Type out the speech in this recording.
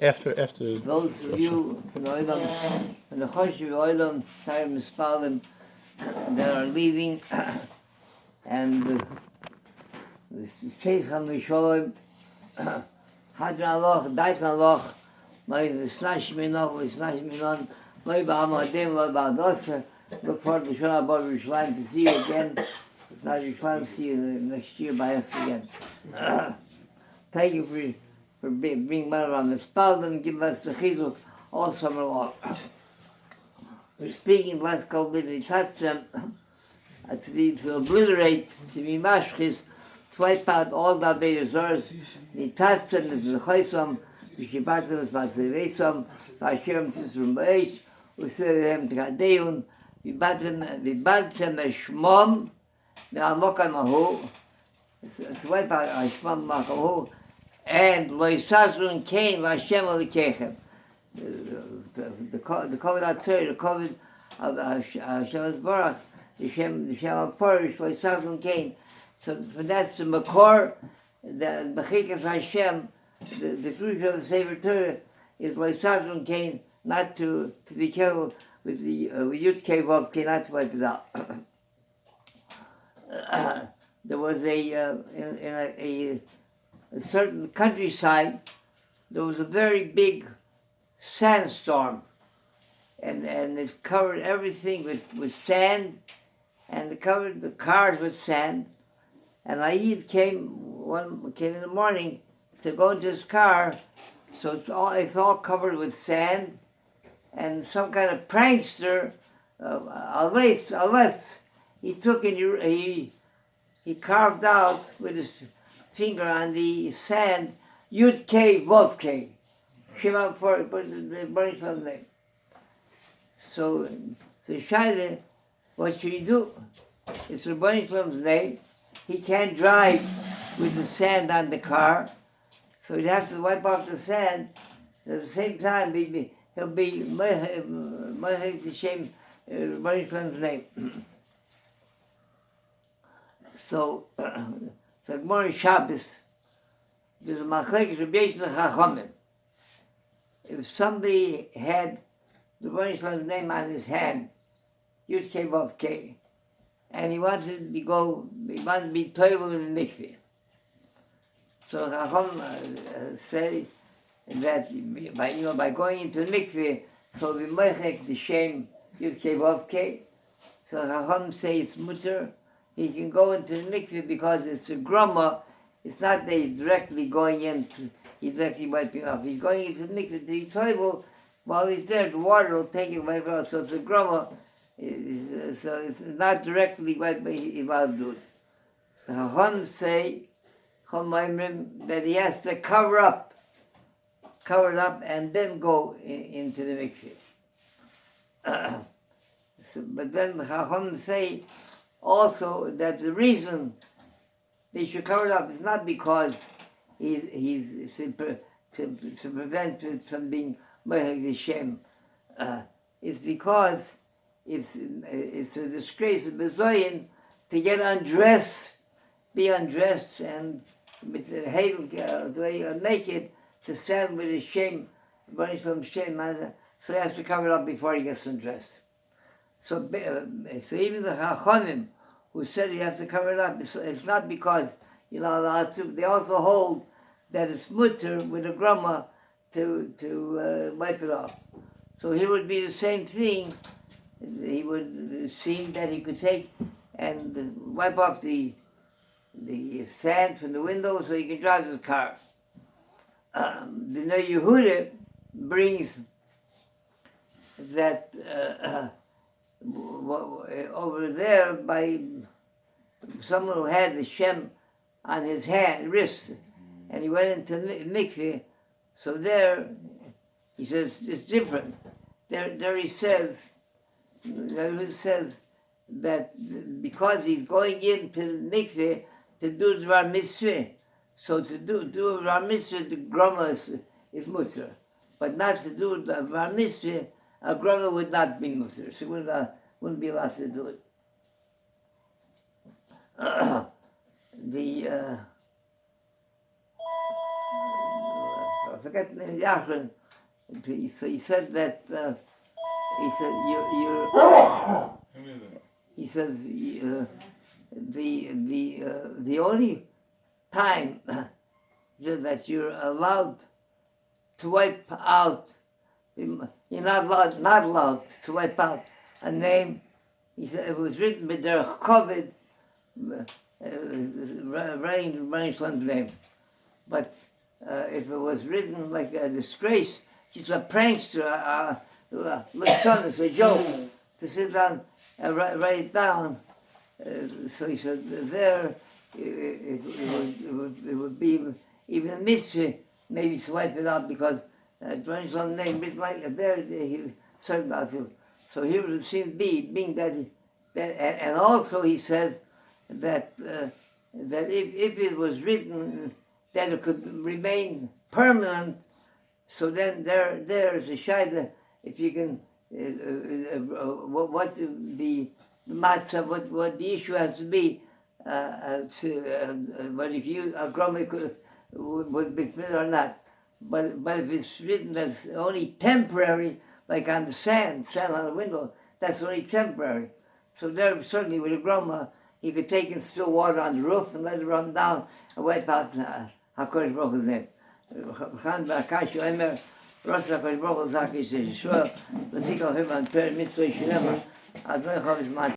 After those of you from the Olam, from the Choshev Olam, Sarim Mispalim, that are leaving, and the Tzeicham Misholim, Hadran Aloch, Dait Aloch, Loi L'Snash Minoch, L'Snash Minon, Loi Ba'amadim, Loi Ba'adosa. Look forward to Shana Bar Yerushalayim to see you again. It's not Yerushalayim to see you next year by us again. Thank you for being one of our Mispaldim, give us the chizuk all summer long. We're speaking last couple of days, we touched them to obliterate, to be mashchis, to wipe out all the Avei Zors. We touched them as the Chosam, we shibat them as Basavesam, Vashem Tisrum B'Eish, we say them to Gadeun, we bad them as Shmom, Me'amokam Mahu, to wipe out Shmom Mahu, and Loisazun Kain Lashem Alikechem. The COVID outside, the COVID of Hashem Baruch, the Shem Forish, Loisazun Kain. So that's the Makor, the Bechikas Hashem, the fruit of the Sefer Torah is Loisazun Kain, not to be careful with the Yud Kevav Kain, not to wipe it out. There was in a certain countryside, there was a very big sandstorm, and it covered everything with sand, and it covered the cars with sand. And Aid came in the morning to go into his car, so it's all covered with sand, and some kind of prankster, unless he took and he carved out with his finger on the sand, Yud K, Vav K. Shema for the burning from name. So Shaila, what should he do? It's the burning from his name. He can't drive with the sand on the car, so he'd have to wipe off the sand. At the same time, he'll be Mehek the shame burning from his name. So Gemara Shabbos, there's a machlekes Rabbi Chachamim. If somebody had the Rebbeinu Shalom's name on his hand, Yud Kei Vav Kei, and he wanted to be toivel in the mikveh. So Chacham say that by going into the mikveh, so we mechek the shame Yud Kei Vav Kei. So Chacham say it's mutter. He can go into the mikveh because it's a grama. It's not that he's directly going into, he's directly wiping off. He's going into the mikveh to be toivel. While he's there, the water will take it wipe off. So it's a grama. So it's not directly wiped by Ibadud. The Chacham say, that he has to cover it up and then go into the mikveh. But then the Chacham say, also, that the reason they should cover it up is not because he's to prevent it from being Mehek Shem. It's because it's a disgrace of Bezoyin to get undressed, be undressed, and with the hail, the way you're naked, to stand with his shame, burning from shame. So he has to cover it up before he gets undressed. So even the Chachamim, who said you have to cover it up, it's not because you're not allowed to. They also hold that it's mutter with a grama to wipe it off. So he would be the same thing. He would seem that he could take and wipe off the sand from the window so he can drive his car. The Neu Yehuda brings that over there by someone who had the Shem on his wrist, and he went into mikveh. So there, he says it's different. There he says that because he's going into the mikveh to do the mitzvah, so to do the mitzvah, the grama is mutter, but not to do the mitzvah. A grama would not be mutter. She wouldn't be allowed to do it. forget the name, Yachrin. So he said that, he said, he says, the only time that you're allowed to wipe out, you're not allowed to wipe out a name. He said it was written with their COVID, writing someone's name. But if it was written like a disgrace, just a prankster, it's a joke, to sit down and write it down. So he said there, it would be even a mystery, maybe to wipe it out, because writing some name written like there, he served out to. So here it seems to be, being that and also he says that if it was written that it could remain permanent, so then there's a shayla if you can what the matzah, what the issue has to be, but if you a grommet would be fit or not, but if it's written that's only temporary, like on the sand on the window, that's only temporary. So there certainly with a groma, you could take and spill water on the roof and let it run down and wipe out HaKadosh Baruch Hu's name. Chan b'akashu emer, Rosh HaKadosh Baruch Hu Zaki Yisrael, L'fikach Him An Per Mitzvah Yisrael, Adonai Chavis